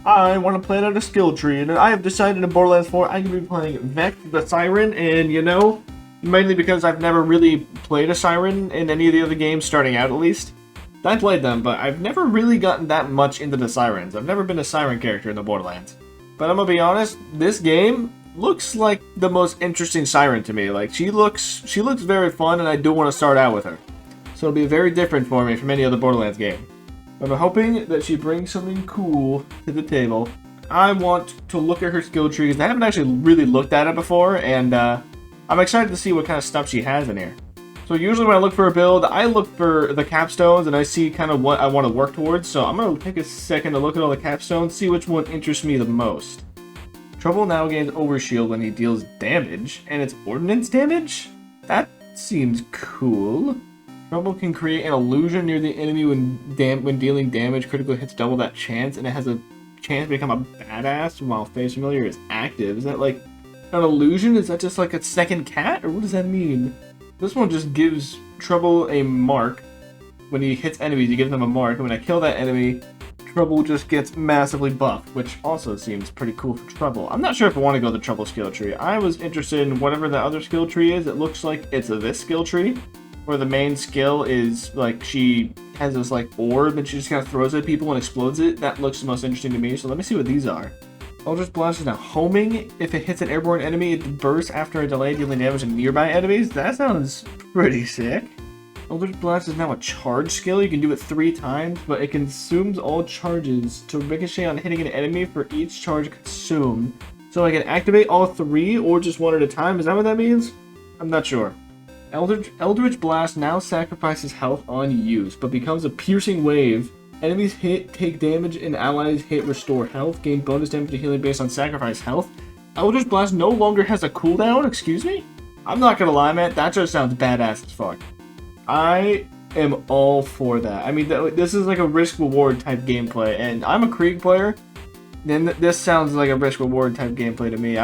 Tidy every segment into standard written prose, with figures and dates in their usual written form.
I want to plan out a skill tree, and I have decided in Borderlands 4 I'm going to be playing VEX the Siren, and you know, mainly because I've never really played a Siren in any of the other games, starting out at least. I played them, but I've never really gotten that much into the Sirens. I've never been a Siren character in the Borderlands. But I'm gonna be honest, this game looks like the most interesting Siren to me. Like, she looks very fun, and I do want to start out with her. So it'll be very different for me from any other Borderlands game. I'm hoping that she brings something cool to the table. I want to look at her skill tree, because I haven't actually really looked at it before, and I'm excited to see what kind of stuff she has in here. So usually when I look for a build, I look for the capstones, and I see kind of what I want to work towards. So I'm going to take a second to look at all the capstones, see which one interests me the most. Trouble now gains overshield when he deals damage, and it's ordnance damage? That seems cool. Trouble can create an illusion near the enemy when dealing damage. Critical hits double that chance, and it has a chance to become a badass while face familiar is active. Is that like an illusion? Is that just like a second cat, or what does that mean? This one just gives Trouble a mark. When he hits enemies, he gives them a mark, and when I kill that enemy, Trouble just gets massively buffed, which also seems pretty cool for Trouble. I'm not sure if I want to go the Trouble skill tree. I was interested in whatever the other skill tree is. It looks like it's this skill tree, where the main skill is, like, she has this, like, orb, and she just kind of throws it at people and explodes it. That looks the most interesting to me, so let me see what these are. Eldritch Blast is now homing. If it hits an airborne enemy, it bursts after a delay, dealing damage to nearby enemies. That sounds pretty sick. Eldritch Blast is now a charge skill. You can do it 3 times, but it consumes all charges to ricochet on hitting an enemy for each charge consumed. So I can activate all 3 or just 1 at a time. Is that what that means? I'm not sure. Eldritch Blast now sacrifices health on use, but becomes a piercing wave. Enemies hit, take damage, and allies hit, restore health. Gain bonus damage to healing based on sacrifice health. Eldritch Blast no longer has a cooldown? Excuse me? I'm not gonna lie, man. That just sounds badass as fuck. I am all for that. I mean, this is like a risk-reward type gameplay, and I'm a Krieg player. Then this sounds like a risk-reward type gameplay to me.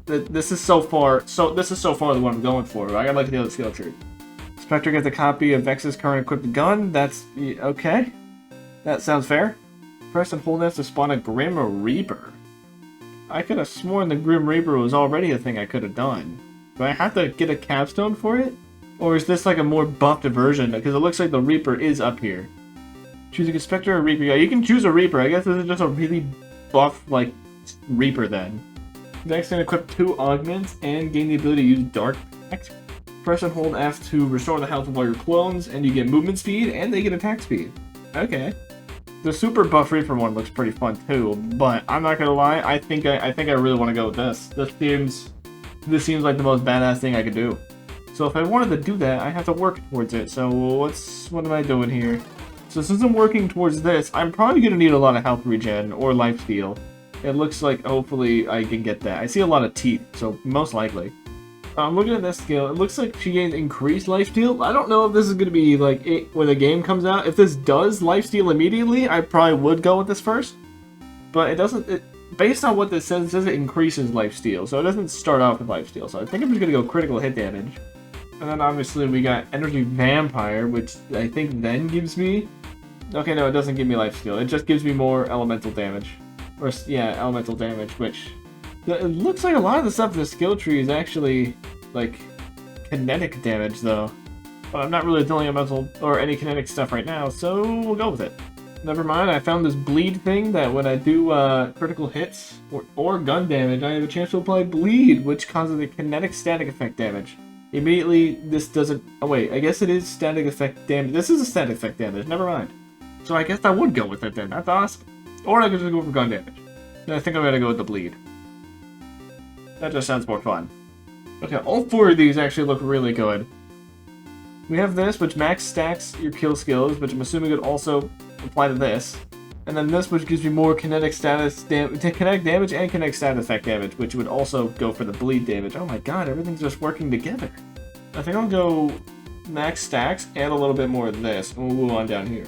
This is so far the one I'm going for. I gotta look at the other skill tree. Spectre gets a copy of Vex's current equipped gun. That's okay. That sounds fair. Press and hold F to spawn a Grim Reaper. I could have sworn the Grim Reaper was already a thing I could have done. Do I have to get a capstone for it? Or is this like a more buffed version? Because it looks like the Reaper is up here. Choosing a Spectre or Reaper. Yeah, you can choose a Reaper. I guess this is just a really buff, like, Reaper then. Next, can equip 2 augments and gain the ability to use Dark Pact. Press and hold F to restore the health of all your clones, and you get movement speed, and they get attack speed. Okay. The super buff Reaper one looks pretty fun too, but I'm not gonna lie, I think I really want to go with this. This seems like the most badass thing I could do. So if I wanted to do that, I have to work towards it. So what am I doing here? So since I'm working towards this, I'm probably gonna need a lot of health regen or lifesteal. It looks like hopefully I can get that. I see a lot of teeth, so most likely. I'm looking at this skill. It looks like she gains increased lifesteal. I don't know if this is going to be like when the game comes out. If this does lifesteal immediately, I probably would go with this first. But it doesn't. Based on what this says, it says it increases lifesteal. So it doesn't start off with lifesteal. So I think I'm just going to go critical hit damage. And then obviously we got Energy Vampire, which I think then gives me... Okay, no, it doesn't give me lifesteal. It just gives me more elemental damage. Or, yeah, elemental damage, which... It looks like a lot of the stuff in the skill tree is actually, like, kinetic damage, though. But I'm not really dealing elemental or any kinetic stuff right now, so we'll go with it. Never mind, I found this bleed thing that when I do critical hits or gun damage, I have a chance to apply bleed, which causes a kinetic static effect damage. Immediately, this doesn't... Oh wait, I guess it is static effect damage. This is a static effect damage, never mind. So I guess I would go with it then, that's awesome. Or I could just go for gun damage. And I think I'm gonna go with the bleed. That just sounds more fun. Okay, all 4 of these actually look really good. We have this, which max stacks your kill skills, which I'm assuming would also apply to this. And then this, which gives you more kinetic kinetic damage and kinetic status effect damage, which would also go for the bleed damage. Oh my god, everything's just working together. I think I'll go max stacks and a little bit more of this, and we'll move on down here.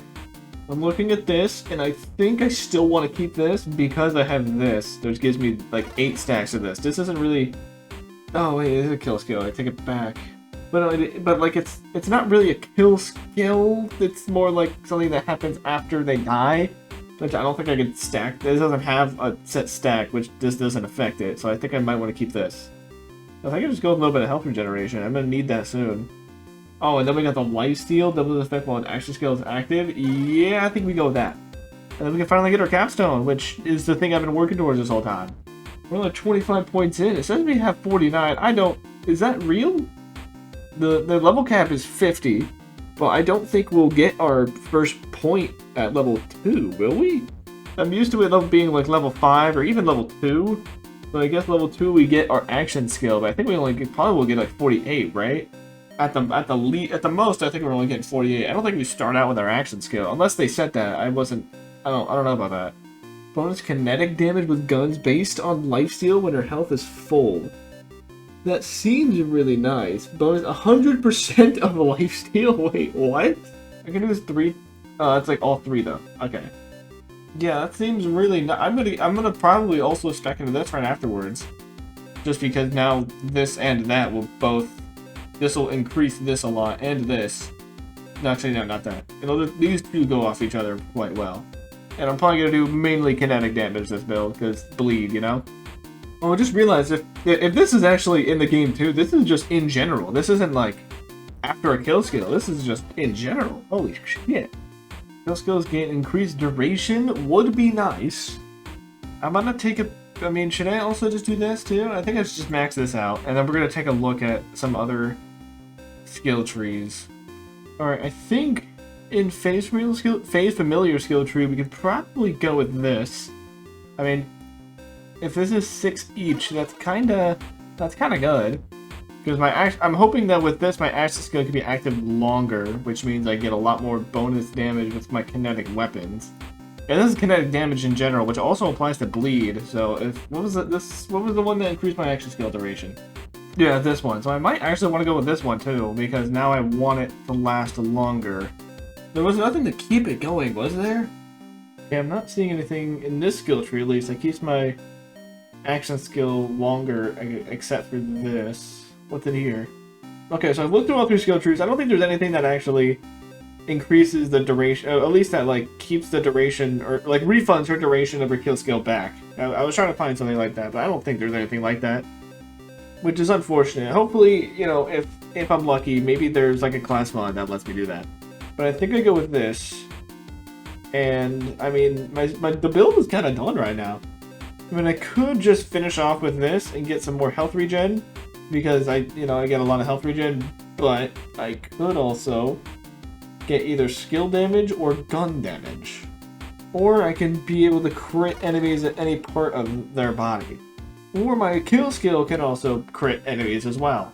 I'm looking at this, and I think I still want to keep this because I have this, which gives me like 8 stacks of this. This isn't really... Oh wait, it is a kill skill. I take it back. But like it's not really a kill skill. It's more like something that happens after they die. which I don't think I can stack. This doesn't have a set stack, which this doesn't affect it, so I think I might want to keep this. If I can just go with a little bit of health regeneration, I'm going to need that soon. Oh, and then we got the lifesteal, double effect while an action skill is active. Yeah, I think we go with that. And then we can finally get our capstone, which is the thing I've been working towards this whole time. We're only 25 points in. It says we have 49. I don't... Is that real? The level cap is 50. But I don't think we'll get our first point at level 2, will we? I'm used to it being like level 5 or even level 2. So I guess level 2 we get our action skill, but I think we probably will get like 48, right? At the most, I think we're only getting 48. I don't think we start out with our action skill, unless they said that. I don't know about that. Bonus kinetic damage with guns based on lifesteal when her health is full. That seems really nice. Bonus 100% of lifesteal. Wait, what? I can do this 3. It's like all 3 though. Okay. Yeah, that seems really nice. I'm gonna probably also stack into this right afterwards, just because now this and that will both. This will increase this a lot, and this. No, actually, no, not that. These two go off each other quite well. And I'm probably going to do mainly kinetic damage this build, because bleed, you know? Oh, I just realized, if this is actually in the game too, this is just in general. This isn't like after a kill skill. This is just in general. Holy shit. Kill skills gain increased duration would be nice. I'm going to take a... I mean, should I also just do this too? I think I should just max this out, and then we're going to take a look at some other skill trees. Alright, I think in phase familiar skill tree, we could probably go with this. I mean, if this is 6 each, that's kinda good. Because I'm hoping that with this, my action skill can be active longer, which means I get a lot more bonus damage with my kinetic weapons. And this is kinetic damage in general, which also applies to bleed. So what was the one that increased my action skill duration? Yeah, this one. So I might actually want to go with this one too, because now I want it to last longer. There was nothing to keep it going, was there? Okay, I'm not seeing anything in this skill tree at least that keeps my action skill longer, except for this. What's in here? Okay, so I've looked through all 3 skill trees. I don't think there's anything that actually increases the duration, at least that like keeps the duration, or like refunds her duration of her kill skill back. I was trying to find something like that, but I don't think there's anything like that, which is unfortunate. Hopefully, you know, if I'm lucky, maybe there's like a class mod that lets me do that. But I think I go with this, and I mean, the build is kind of done right now. I mean, I could just finish off with this and get some more health regen, because I get a lot of health regen, but I could also get either skill damage or gun damage. Or I can be able to crit enemies at any part of their body. Or my kill skill can also crit enemies as well.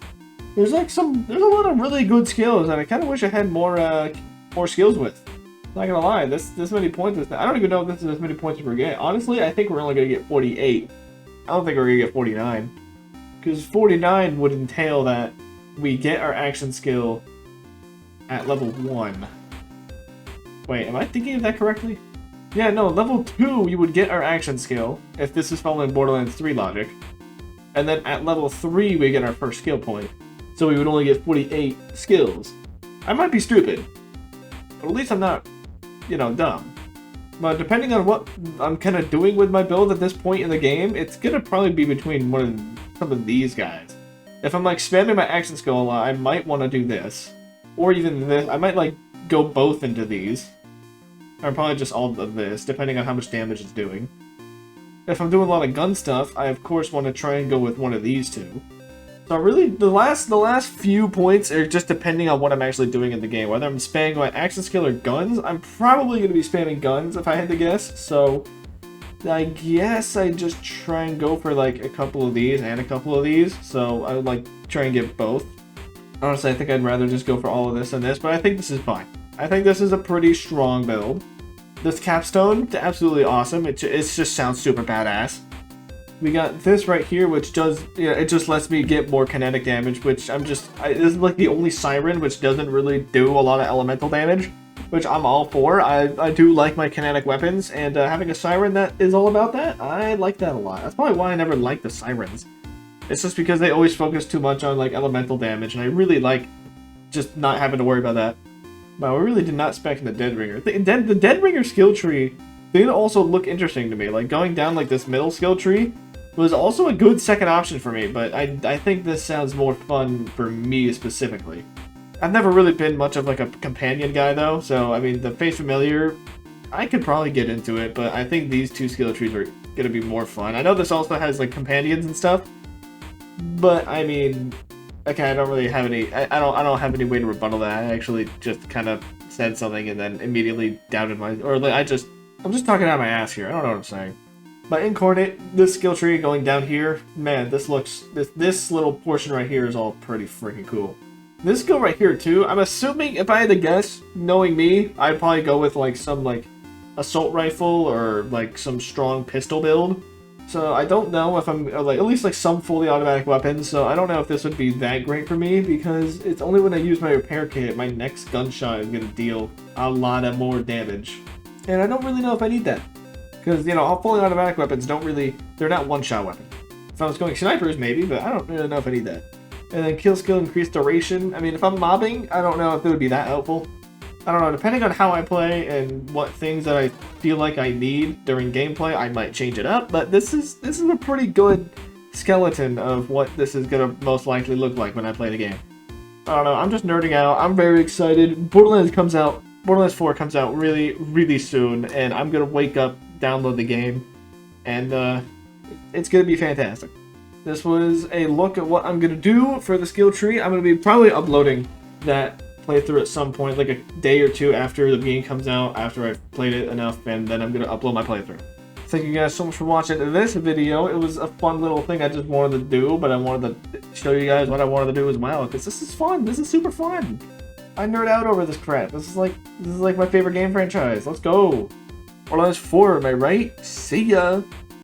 There's a lot of really good skills, and I kind of wish I had more skills with. Not gonna lie, this many points is, I don't even know if this is as many points we're getting. Honestly, I think we're only gonna get 48. I don't think we're gonna get 49. Because 49 would entail that we get our action skill at level 1. Wait, am I thinking of that correctly? Yeah, no, level 2 you would get our action skill, if this is following Borderlands 3 logic. And then at level 3 we get our first skill point. So we would only get 48 skills. I might be stupid, but at least I'm not, dumb. But depending on what I'm kind of doing with my build at this point in the game, it's gonna probably be between some of these guys. If I'm like spamming my action skill a lot, I might want to do this. Or even this. I might like go both into these. Or probably just all of this, depending on how much damage it's doing. If I'm doing a lot of gun stuff, I of course want to try and go with one of these two. So really, the last few points are just depending on what I'm actually doing in the game. Whether I'm spamming my action skill or guns, I'm probably going to be spamming guns if I had to guess. So I guess I just try and go for like a couple of these and a couple of these. So I would like try and get both. Honestly, I think I'd rather just go for all of this and this, but I think this is fine. I think this is a pretty strong build. This capstone, absolutely awesome. It just sounds super badass. We got this right here, which does, it just lets me get more kinetic damage, which this is like the only Siren which doesn't really do a lot of elemental damage, which I'm all for. I do like my kinetic weapons, and having a Siren that is all about that, I like that a lot. That's probably why I never liked the Sirens. It's just because they always focus too much on like elemental damage, and I really like just not having to worry about that. Wow, we really did not spec in the Dead Ringer. The Dead Ringer skill tree they also look interesting to me. Like, going down, like, this middle skill tree was also a good second option for me, but I think this sounds more fun for me specifically. I've never really been much of, like, a companion guy, though, so, I mean, the Face Familiar, I could probably get into it, but I think these two skill trees are gonna be more fun. I know this also has, like, companions and stuff, but, I mean, okay, I don't really have any, I don't have any way to rebuttal that. I actually just kind of said something and then immediately doubted or, like, I'm just talking out of my ass here. I don't know what I'm saying. But Incarnate, this skill tree going down here, man, this little portion right here is all pretty freaking cool. This skill right here, too, I'm assuming, if I had to guess, knowing me, I'd probably go with, like, some, like, assault rifle or, like, some strong pistol build. So I don't know if I'm, like, at least, like, some fully automatic weapons, so I don't know if this would be that great for me, because it's only when I use my repair kit, my next gunshot is going to deal a lot of more damage. And I don't really know if I need that. Because, you know, fully automatic weapons they're not one-shot weapons. If I was going snipers, maybe, but I don't really know if I need that. And then kill skill increased duration. I mean, if I'm mobbing, I don't know if it would be that helpful. I don't know, depending on how I play and what things that I feel like I need during gameplay, I might change it up, but this is a pretty good skeleton of what this is gonna most likely look like when I play the game. I don't know, I'm just nerding out, I'm very excited. Borderlands 4 comes out really, really soon, and I'm gonna wake up, download the game, and it's gonna be fantastic. This was a look at what I'm gonna do for the skill tree. I'm gonna be probably uploading that playthrough at some point, like a day or two after the game comes out, after I've played it enough, and then I'm gonna upload my playthrough. Thank you guys so much for watching this video. It was a fun little thing I just wanted to do, but I wanted to show you guys what I wanted to do as well, because this is fun. This is super fun. I nerd out over this crap. This is like my favorite game franchise. Let's go. Borderlands 4, am I right? See ya.